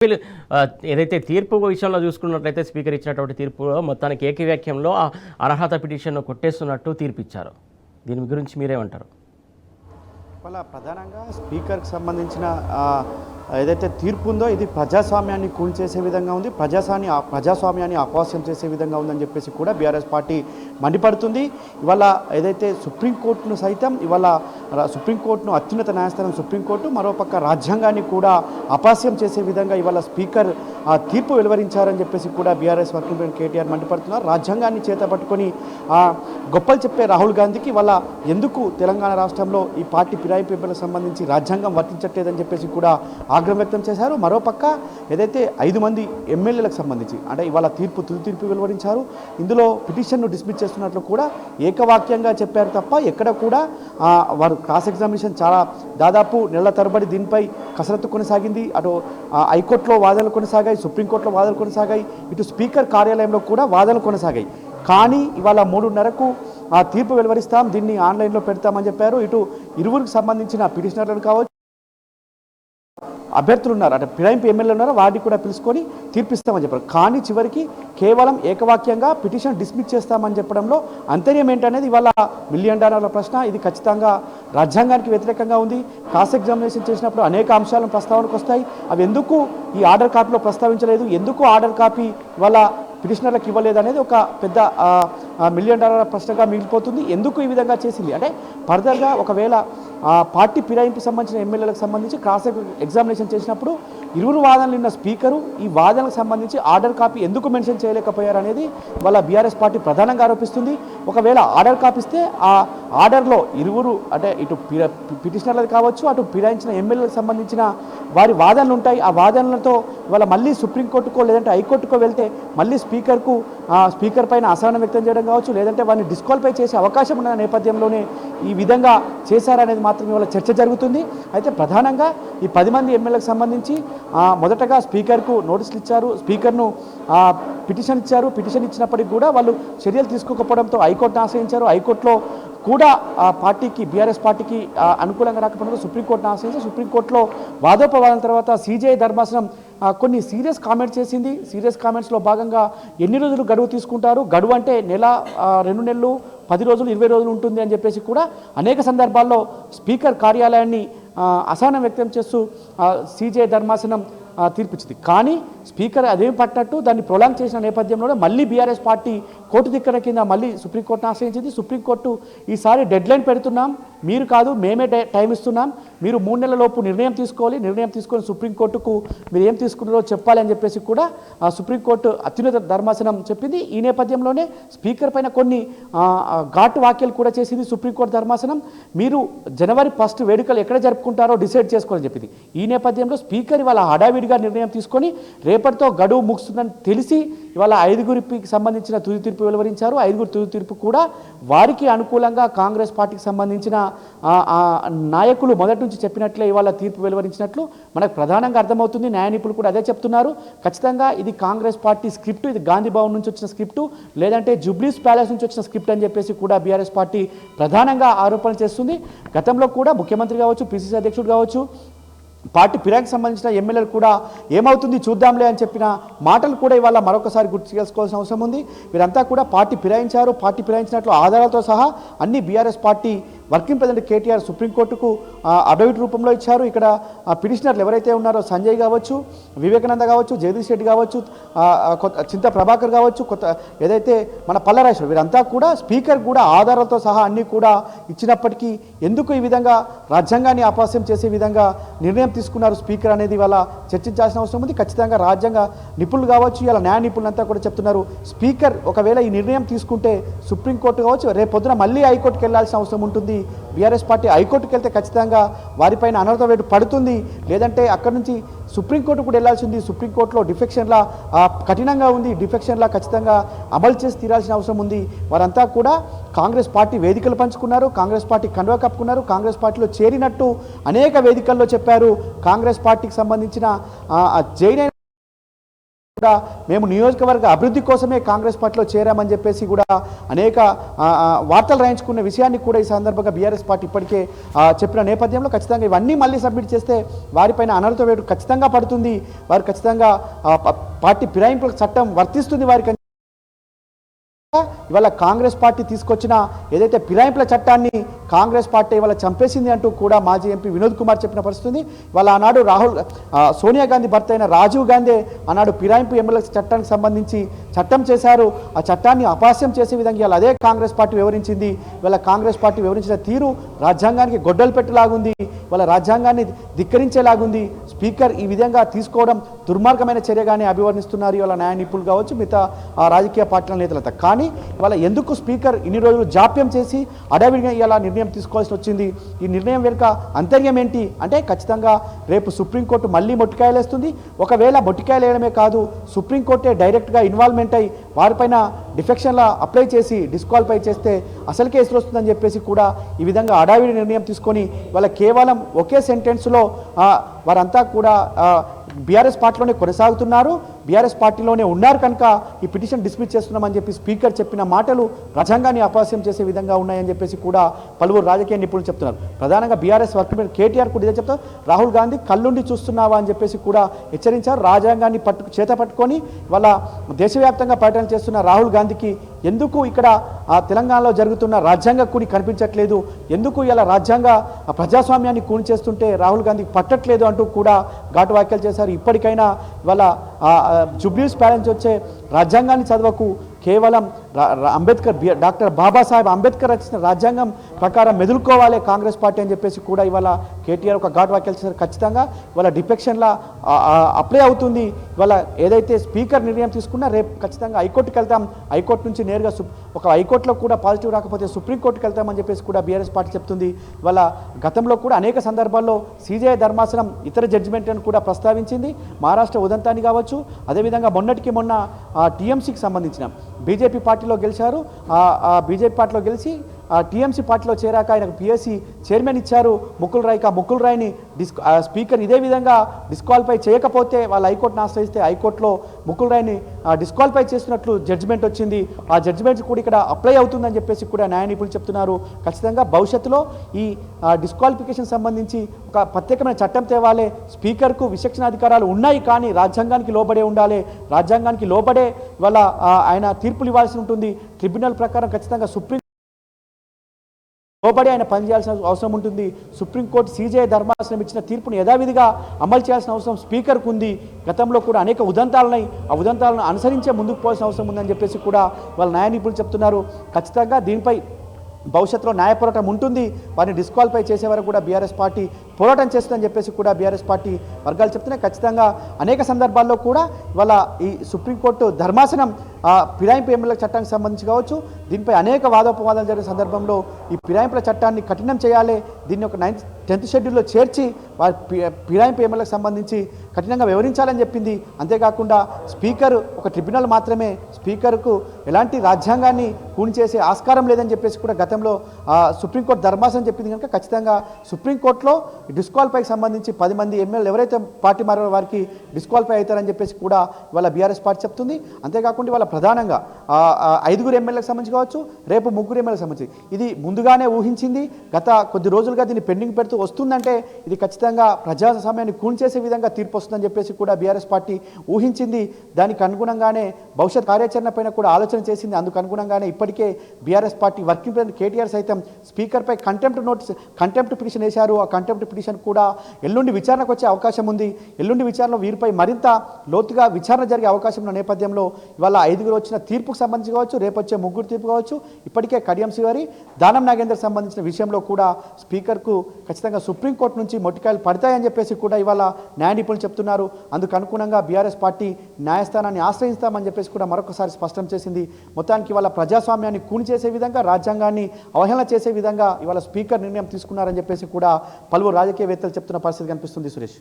వీళ్ళు ఏదైతే తీర్పు విషయంలో చూసుకున్నట్లయితే స్పీకర్ ఇచ్చినటువంటి తీర్పులో మొత్తానికి ఏకవాక్యంలో అర్హత పిటిషన్ను కొట్టేస్తున్నట్టు తీర్పు ఇచ్చారు. దీని గురించి మీరేమంటారు? వాళ్ళ ప్రధానంగా స్పీకర్కి సంబంధించిన ఏదైతే తీర్పు ఉందో ఇది ప్రజాస్వామ్యాన్ని కూల్చేసే విధంగా ఉంది, ప్రజాస్వామ్యాన్ని అపహాస్యం చేసే విధంగా ఉందని చెప్పేసి కూడా బీఆర్ఎస్ పార్టీ మండిపడుతుంది. ఇవాళ ఏదైతే సుప్రీంకోర్టును సైతం ఇవాళ సుప్రీంకోర్టును అత్యున్నత న్యాయస్థానం సుప్రీంకోర్టు మరోపక్క రాజ్యాంగాన్ని కూడా అపహాస్యం చేసే విధంగా ఇవాళ స్పీకర్ తీర్పు వెలువరించారని చెప్పేసి కూడా బీఆర్ఎస్ వర్కింగ్ ప్రెసిడెంట్ కేటీఆర్ మండిపడుతున్నారు. రాజ్యాంగాన్ని చేతపట్టుకొని గొప్పలు చెప్పే రాహుల్ గాంధీకి వాళ్ళ ఎందుకు తెలంగాణ రాష్ట్రంలో ఈ పార్టీ ఫిరాయింపు ఎంపీలకు సంబంధించి రాజ్యాంగం వర్తించట్లేదని చెప్పేసి కూడా ఆగ్రహం వ్యక్తం చేశారు. మరోపక్క ఏదైతే 5 మంది ఎమ్మెల్యేలకు సంబంధించి అంటే ఇవాళ తుది తీర్పు వెలువరించారు. ఇందులో పిటిషన్ను డిస్మిస్ చేస్తున్నట్లు కూడా ఏకవాక్యంగా చెప్పారు తప్ప ఎక్కడ కూడా వారు క్రాస్ ఎగ్జామినేషన్ చాలా దాదాపు నెలల తరబడి దీనిపై కసరత్తు కొనసాగింది. అటు హైకోర్టులో వాదనలు కొనసాగాయి, సుప్రీంకోర్టులో వాదనలు కొనసాగాయి, ఇటు స్పీకర్ కార్యాలయంలో కూడా వాదనలు కొనసాగాయి. కానీ ఇవాళ 3:30కు తీర్పు వెలువరిస్తాం, దీన్ని ఆన్లైన్లో పెడతామని చెప్పారు. ఇటు ఇరువురికి సంబంధించిన పిటిషనర్లను కావచ్చు, అభ్యర్థులు ఉన్నారు, అంటే ఫిరాయింపు ఎమ్మెల్యేలు ఉన్నారు, వాటిని కూడా పిలుచుకొని తీర్పిస్తామని చెప్పారు. కానీ చివరికి కేవలం ఏకవాక్యంగా పిటిషన్ డిస్మిస్ చేస్తామని చెప్పడంలో అంతర్యం ఏంటనేది ఇవాళ $1 మిలియన్ ప్రశ్న. ఇది ఖచ్చితంగా రాజ్యాంగానికి వ్యతిరేకంగా ఉంది. క్రాస్ ఎగ్జామినేషన్ చేసినప్పుడు అనేక అంశాలను ప్రస్తావనకు వస్తాయి. అవి ఎందుకు ఈ ఆర్డర్ కాపీలో ప్రస్తావించలేదు, ఎందుకు ఆర్డర్ కాపీ ఇవాళ పిటిషనర్లకు ఇవ్వలేదు అనేది ఒక పెద్ద $1 మిలియన్ ప్రశ్నగా మిగిలిపోతుంది. ఎందుకు ఈ విధంగా చేసింది అంటే ఫర్దర్గా ఒకవేళ పార్టీ ఫిరాయింపు సంబంధించిన ఎమ్మెల్యేలకు సంబంధించి క్రాస్ ఎగ్జామినేషన్ చేసినప్పుడు ఇరువురు వాదనలు ఉన్న స్పీకరు ఈ వాదనలకు సంబంధించి ఆర్డర్ కాపీ ఎందుకు మెన్షన్ చేయలేకపోయారు అనేది వాళ్ళ బీఆర్ఎస్ పార్టీ ప్రధానంగా ఆరోపిస్తుంది. ఒకవేళ ఆర్డర్ కాపీ ఇస్తే ఆ ఆర్డర్లో ఇరువురు అంటే ఇటు పిటిషనర్లకు కావచ్చు, అటు ఫిరాయించిన ఎమ్మెల్యేలకు సంబంధించిన వారి వాదనలు ఉంటాయి. ఆ వాదనలతో ఇవాళ మళ్ళీ సుప్రీంకోర్టుకో లేదంటే హైకోర్టుకో వెళ్తే మళ్ళీ స్పీకర్ పైన అసహనం వ్యక్తం చేయడం కావచ్చు, లేదంటే వారిని డిస్క్వాలిఫై చేసే అవకాశం ఉన్న నేపథ్యంలోనే ఈ విధంగా చేశారనేది మాత్రం ఇవాళ చర్చ జరుగుతుంది. అయితే ప్రధానంగా ఈ 10 మంది ఎమ్మెల్యేలకు సంబంధించి మొదటగా స్పీకర్కు నోటీసులు ఇచ్చారు, స్పీకర్ను పిటిషన్ ఇచ్చారు. పిటిషన్ ఇచ్చినప్పటికీ కూడా వాళ్ళు చర్యలు తీసుకోకపోవడంతో హైకోర్టును ఆశ్రయించారు. హైకోర్టులో కూడా పార్టీకి బీఆర్ఎస్ పార్టీకి అనుకూలంగా రాకపోవడంతో సుప్రీంకోర్టును ఆశ్రయించారు. సుప్రీంకోర్టులో వాదోపవాదం తర్వాత సిజేఐ ధర్మాసనం కొన్ని సీరియస్ కామెంట్స్ చేసింది. సీరియస్ కామెంట్స్లో భాగంగా ఎన్ని రోజులు గడువు తీసుకుంటారు, గడువు అంటే నెల, 2 నెలలు, 10 రోజులు, 20 రోజులు ఉంటుంది అని చెప్పేసి కూడా అనేక సందర్భాల్లో స్పీకర్ కార్యాలయాన్ని అసహనం వ్యక్తం చేస్తూ సిజేఐ ధర్మాసనం తీర్పిచ్చింది. కానీ స్పీకర్ అదేం పట్టినట్టు దాన్ని ప్రొలాంగ్ చేసిన నేపథ్యంలో మళ్ళీ బీఆర్ఎస్ పార్టీ కోర్టు దిక్కన కింద మళ్ళీ సుప్రీంకోర్టును ఆశ్రయించింది. సుప్రీంకోర్టు ఈసారి డెడ్లైన్ పెడుతున్నాం, మీరు కాదు మేమే టైం ఇస్తున్నాం, మీరు 3 నెలల లోపు నిర్ణయం తీసుకోవాలి, నిర్ణయం తీసుకొని సుప్రీంకోర్టుకు మీరు ఏం తీసుకున్నారో చెప్పాలి అని చెప్పేసి కూడా సుప్రీంకోర్టు అత్యున్నత ధర్మాసనం చెప్పింది. ఈ నేపథ్యంలోనే స్పీకర్ పైన కొన్ని ఘాటు వ్యాఖ్యలు కూడా చేసింది సుప్రీంకోర్టు ధర్మాసనం. మీరు జనవరి 1 వేడుకలు ఎక్కడ జరుపుకుంటారో డిసైడ్ చేసుకోవాలని చెప్పింది. ఈ నేపథ్యంలో స్పీకర్ ఇవాళ హడావిడిగా నిర్ణయం తీసుకొని రేపటితో గడువు ముగుస్తుందని తెలిసి ఇవాళ 5గురికి సంబంధించిన తుది తీర్పు వెలువరించారు. 5గురు తుది తీర్పు కూడా వారికి అనుకూలంగా కాంగ్రెస్ పార్టీకి సంబంధించిన నాయకులు మొదటి నుంచి చెప్పినట్లే ఇవాళ తీర్పు వెలువరించినట్లు మనకు ప్రధానంగా అర్థమవుతుంది. న్యాయ నిపుణులు కూడా అదే చెప్తున్నారు. ఖచ్చితంగా ఇది కాంగ్రెస్ పార్టీ స్క్రిప్ట్, ఇది గాంధీ భవన్ నుంచి వచ్చిన స్క్రిప్టు, లేదంటే జూబ్లీస్ ప్యాలెస్ నుంచి వచ్చిన స్క్రిప్ట్ అని చెప్పేసి కూడా బీఆర్ఎస్ పార్టీ ప్రధానంగా ఆరోపణలు చేస్తుంది. గతంలో కూడా ముఖ్యమంత్రి కావచ్చు, పిసిసి అధ్యక్షుడు కావచ్చు, పార్టీ ఫిరాయింపుకి సంబంధించిన ఎమ్మెల్యేలు కూడా ఏమవుతుంది చూద్దాంలే అని చెప్పిన మాటలు కూడా ఇవాళ మరొకసారి గుర్తు చేసుకోవాల్సిన అవసరం ఉంది. వీరంతా కూడా పార్టీ ఫిరాయించారు, పార్టీ ఫిరాయించినట్లు ఆధారాలతో సహా అన్ని BRS party working president KTR సుప్రీంకోర్టుకు అఫిడవిట్ రూపంలో ఇచ్చారు. ఇక్కడ పిటిషనర్లు ఎవరైతే ఉన్నారో సంజయ్ కావచ్చు, వివేకానంద కావచ్చు, జగదీష్ రెడ్డి కావచ్చు, చింత ప్రభాకర్ కావచ్చు, ఏదైతే మన పల్లరాజేశ్వర్, వీరంతా కూడా స్పీకర్ కూడా ఆధారాలతో సహా అన్నీ కూడా ఇచ్చినప్పటికీ ఎందుకు ఈ విధంగా రాజ్యాంగాన్ని అపహాస్యం చేసే విధంగా నిర్ణయం తీసుకున్నారు స్పీకర్ అనేది ఇవాళ చర్చించాల్సిన అవసరం ఉంది. ఖచ్చితంగా రాజ్యాంగ నిపుణులు కావచ్చు, ఇలా న్యాయ నిపుణులంతా కూడా చెప్తున్నారు స్పీకర్ ఒకవేళ ఈ నిర్ణయం తీసుకుంటే సుప్రీంకోర్టు కావచ్చు, రేపు పొద్దున మళ్ళీ హైకోర్టుకు వెళ్లాల్సిన అవసరం ఉంటుంది. బీఆర్ఎస్ పార్టీ హైకోర్టుకు వెళ్తే ఖచ్చితంగా వారిపైన అనర్హత వేటు పడుతుంది, లేదంటే అక్కడి నుంచి సుప్రీంకోర్టు కూడా వెళ్లాల్సింది. సుప్రీంకోర్టులో డిఫెక్షన్లా కఠినంగా ఉంది, డిఫెక్షన్లా ఖచ్చితంగా అమలు చేసి తీరాల్సిన అవసరం ఉంది. వారంతా కూడా కాంగ్రెస్ పార్టీ వేదికలు పంచుకున్నారు, కాంగ్రెస్ పార్టీ కండువా కప్పుకున్నారు, కాంగ్రెస్ పార్టీలో చేరినట్టు అనేక వేదికల్లో చెప్పారు. కాంగ్రెస్ పార్టీకి సంబంధించిన జైన్ కూడా మేము నియోజకవర్గ అభివృద్ధి కోసమే కాంగ్రెస్ పార్టీలో చేరామని చెప్పేసి కూడా అనేక వార్తలు రాయించుకున్న విషయాన్ని కూడా ఈ సందర్భంగా బీఆర్ఎస్ పార్టీ ఇప్పటికే చెప్పిన నేపథ్యంలో ఖచ్చితంగా ఇవన్నీ మళ్ళీ సబ్మిట్ చేస్తే వారిపైన అనర్హత వేటు ఖచ్చితంగా పడుతుంది. వారు ఖచ్చితంగా పార్టీ ఫిరాయింపుల చట్టం వర్తిస్తుంది వారికి. ఇవాళ కాంగ్రెస్ పార్టీ తీసుకొచ్చిన ఏదైతే ఫిరాయింపుల చట్టాన్ని కాంగ్రెస్ పార్టీ ఇవాళ చంపేసింది అంటూ కూడా మాజీ ఎంపీ వినోద్ కుమార్ చెప్పిన పరిస్థితి. వాళ్ళ ఆనాడు సోనియా గాంధీ భర్త అయిన రాజీవ్ గాంధీ ఆనాడు ఫిరాయింపు ఎమ్మెల్యే చట్టానికి సంబంధించి చట్టం చేశారు. ఆ చట్టాన్ని అపహాస్యం చేసే విధంగా ఇవాళ అదే కాంగ్రెస్ పార్టీ వివరించింది. ఇవాళ కాంగ్రెస్ పార్టీ వివరించిన తీరు రాజ్యాంగానికి గొడ్డలు పెట్టేలాగుంది, వాళ్ళ రాజ్యాంగాన్ని ధిక్కరించేలాగుంది. స్పీకర్ ఈ విధంగా తీసుకోవడం దుర్మార్గమైన చర్యగానే అభివర్ణిస్తున్నారు ఇవాళ న్యాయ నిపుణులు కావచ్చు, మిగతా రాజకీయ పార్టీల నేతలంతా. కానీ ఇవాళ ఎందుకు స్పీకర్ ఇన్ని రోజులు జాప్యం చేసి అడవిడిగా ఇలా నిర్ణయం తీసుకోవాల్సి వచ్చింది? ఈ నిర్ణయం వెనుక అంతర్యం ఏంటి అంటే ఖచ్చితంగా రేపు సుప్రీంకోర్టు మళ్ళీ మొట్టికాయలేస్తుంది. ఒకవేళ మొట్టికాయలేయడమే కాదు, సుప్రీంకోర్టే డైరెక్ట్గా ఇన్వాల్వ్మెంట్ అయ్యి వారిపైన డిఫెక్షన్లా అప్లై చేసి డిస్క్వాలిఫై చేస్తే అసలు కేసులు వస్తుందని చెప్పేసి కూడా ఈ విధంగా అడావిడి నిర్ణయం తీసుకొని వాళ్ళ కేవలం ఒకే సెంటెన్స్లో వారంతా కూడా బీఆర్ఎస్ పార్టీలోనే కొనసాగుతున్నారు, బీఆర్ఎస్ పార్టీలోనే ఉన్నారు కనుక ఈ పిటిషన్ డిస్మిస్ చేస్తున్నామని చెప్పి స్పీకర్ చెప్పిన మాటలు రాజ్యాంగాన్ని అపహాస్యం చేసే విధంగా ఉన్నాయని చెప్పేసి కూడా పలువురు రాజకీయ నిపుణులు చెప్తున్నారు. ప్రధానంగా బీఆర్ఎస్ వర్క్ మీద కేటీఆర్ కూడా ఇదే చెప్తారు. రాహుల్ గాంధీ కళ్ళుండి చూస్తున్నావా అని చెప్పేసి కూడా హెచ్చరించారు. రాజ్యాంగాన్ని చేత పట్టుకొని వాళ్ళ దేశవ్యాప్తంగా పర్యటన చేస్తున్న రాహుల్ గాంధీకి ఎందుకు ఇక్కడ తెలంగాణలో జరుగుతున్న రాజ్యాంగ కూని కనిపించట్లేదు, ఎందుకు ఇలా రాజ్యాంగ ప్రజాస్వామ్యాన్ని కూని చేస్తుంటే రాహుల్ గాంధీకి పట్టట్లేదు అంటూ కూడా ఘాటు వ్యాఖ్యలు చేశారు. ఇప్పటికైనా వాళ్ళ జుబ్లీస్ ప్యాలెన్స్ వచ్చే రాజ్యాంగాన్ని చదవకు, కేవలం అంబేద్కర్ డాక్టర్ బాబాసాహెబ్ అంబేద్కర్ రచించిన రాజ్యాంగం ప్రకారం మెదులుకోవాలి కాంగ్రెస్ పార్టీ అని చెప్పేసి కూడా ఇవాళ కేటీఆర్ ఒక ఘాటు వ్యాఖ్యలు చేశారు. ఖచ్చితంగా ఇవాళ డిఫెక్షన్లా అప్లై అవుతుంది. ఇవాళ ఏదైతే స్పీకర్ నిర్ణయం తీసుకున్నా రేపు ఖచ్చితంగా హైకోర్టుకి వెళ్తాం, హైకోర్టు నుంచి నేరుగా ఒక హైకోర్టులో కూడా పాజిటివ్ రాకపోతే సుప్రీంకోర్టుకి వెళ్తామని చెప్పేసి కూడా బీఆర్ఎస్ పార్టీ చెప్తుంది. ఇవాళ గతంలో కూడా అనేక సందర్భాల్లో సీజేఐ ధర్మాసనం ఇతర జడ్జిమెంట్లను కూడా ప్రస్తావించింది. మహారాష్ట్ర ఉదంతాన్ని కావచ్చు, అదేవిధంగా మొన్నటికి మొన్న టీఎంసీకి సంబంధించిన బీజేపీ పార్టీలో గెలిచారు. బీజేపీ పార్టీలో గెలిచి టీఎంసీ పార్టీలో చేరాక ఆయనకు పిఎస్సి చైర్మన్ ఇచ్చారు ముకుల్ రాయ్ని స్పీకర్ ఇదే విధంగా డిస్క్వాలిఫై చేయకపోతే వాళ్ళు హైకోర్టును ఆశ్రయిస్తే హైకోర్టులో ముకుల్ రాయ్ని డిస్క్వాలిఫై చేసినట్లు జడ్జిమెంట్ వచ్చింది. ఆ జడ్జిమెంట్ కూడా ఇక్కడ అప్లై అవుతుందని చెప్పేసి కూడా న్యాయ నిపుణులు చెప్తున్నారు. ఖచ్చితంగా భవిష్యత్తులో ఈ డిస్క్వాలిఫికేషన్ సంబంధించి ఒక ప్రత్యేకమైన చట్టం తేవాలి. స్పీకర్కు విచక్షణ అధికారాలు ఉన్నాయి, కానీ రాజ్యాంగానికి లోబడే ఉండాలి. రాజ్యాంగానికి లోబడే వాళ్ళ ఆయన తీర్పులు ఇవ్వాల్సి ఉంటుంది. ట్రిబ్యునల్ ప్రకారం ఖచ్చితంగా సుప్రీం లోబడి ఆయన పనిచేయాల్సిన అవసరం ఉంటుంది. సుప్రీంకోర్టు సీజేఐ ధర్మాసనం ఇచ్చిన తీర్పును యథావిధిగా అమలు చేయాల్సిన అవసరం స్పీకర్కు ఉంది. గతంలో కూడా అనేక ఉదంతాలున్నాయి, ఆ ఉదంతాలను అనుసరించే ముందుకు పోవాల్సిన అవసరం ఉందని చెప్పేసి కూడా వాళ్ళ న్యాయ నిపుణులు చెప్తున్నారు. ఖచ్చితంగా దీనిపై భవిష్యత్తులో న్యాయ పోరాటం ఉంటుంది. వారిని డిస్క్వాలిఫై చేసే వరకు కూడా బీఆర్ఎస్ పార్టీ పోరాటం చేస్తుందని చెప్పేసి కూడా బీఆర్ఎస్ పార్టీ వర్గాలు చెప్తున్నాయి. ఖచ్చితంగా అనేక సందర్భాల్లో కూడా ఇవాళ ఈ సుప్రీంకోర్టు ధర్మాసనం ఫిరాయింపు ఎమ్మెల్యే చట్టానికి సంబంధించి కావచ్చు, దీనిపై అనేక వాదోపవాదాలు జరిగిన సందర్భంలో ఈ ఫిరాయింపుల చట్టాన్ని కఠినం చేయాలి, దీన్ని ఒక 10th షెడ్యూల్లో చేర్చి వారి ఫిరాయింపు ఎమ్మెల్యేకి సంబంధించి కఠినంగా వివరించాలని చెప్పింది. అంతేకాకుండా స్పీకర్ ఒక ట్రిబ్యునల్ మాత్రమే, స్పీకర్కు ఎలాంటి రాజ్యాంగాన్ని కూని చేసే ఆస్కారం లేదని చెప్పేసి కూడా గతంలో సుప్రీంకోర్టు ధర్మాసనం చెప్పింది. కనుక ఖచ్చితంగా సుప్రీంకోర్టులో డిస్క్వాలిఫైకి సంబంధించి 10 మంది ఎమ్మెల్యేలు ఎవరైతే పార్టీ మారారో వారికి డిస్క్వాలిఫై అవుతారని చెప్పేసి కూడా ఇవాళ బీఆర్ఎస్ పార్టీ చెప్తుంది. అంతేకాకుండా ఇవాళ ప్రధానంగా 5 ఎమ్మెల్యేలకు సంబంధించి కావచ్చు, రేపు 3 ఎమ్మెల్యేలకు సంబంధించి ఇది ముందుగానే ఊహించింది. గత కొద్ది రోజులుగా దీన్ని పెండింగ్ పెడుతూ వస్తుందంటే ఇది ఖచ్చితంగా ప్రజాస్వామ్యాన్ని కూల్చేసే విధంగా తీర్పు వస్తుందని చెప్పేసి కూడా బీఆర్ఎస్ పార్టీ ఊహించింది. దానికి అనుగుణంగానే భవిష్యత్ కార్యాచరణ పైన కూడా ఆలోచన చేసింది. అందుకు అనుగుణంగానే ఇప్పటికే BRS party working president KTR సైతం స్పీకర్పై కంటెంప్ట్ పిటిషన్ వేశారు. ఆ కంటెంప్ట్ పిటిషన్ కూడా ఎల్లుండి విచారణకు వచ్చే అవకాశం ఉంది. ఎల్లుండి విచారణలో వీరిపై మరింత లోతుగా విచారణ జరిగే అవకాశం ఉన్న నేపథ్యంలో ఇవాళ 5 వచ్చిన తీర్పుకు సంబంధించి కావచ్చు, రేపు వచ్చే 3 తీర్పు కావచ్చు, ఇప్పటికే కడియం శ్రీవారి, దానం నాగేందర్ సంబంధించిన విషయంలో కూడా స్పీకర్కు ఖచ్చితంగా సుప్రీంకోర్టు నుంచి మొట్టికాయలు పడతాయని చెప్పేసి కూడా ఇవాళ న్యాయ నిపుణులు చెప్తున్నారు. అందుకు అనుగుణంగా బీఆర్ఎస్ పార్టీ న్యాయస్థానాన్ని ఆశ్రయిస్తామని చెప్పేసి కూడా మరొకసారి స్పష్టం చేసింది. మొత్తానికి ఇవాళ ప్రజాస్వామ్యాన్ని కూని చేసే విధంగా, రాజ్యాంగాన్ని అవహేళన చేసే విధంగా ఇవాళ స్పీకర్ నిర్ణయం తీసుకున్నారని చెప్పేసి కూడా పలువురు రాజకీయవేత్తలు చెప్తున్న పరిస్థితి కనిపిస్తుంది. సురేష్.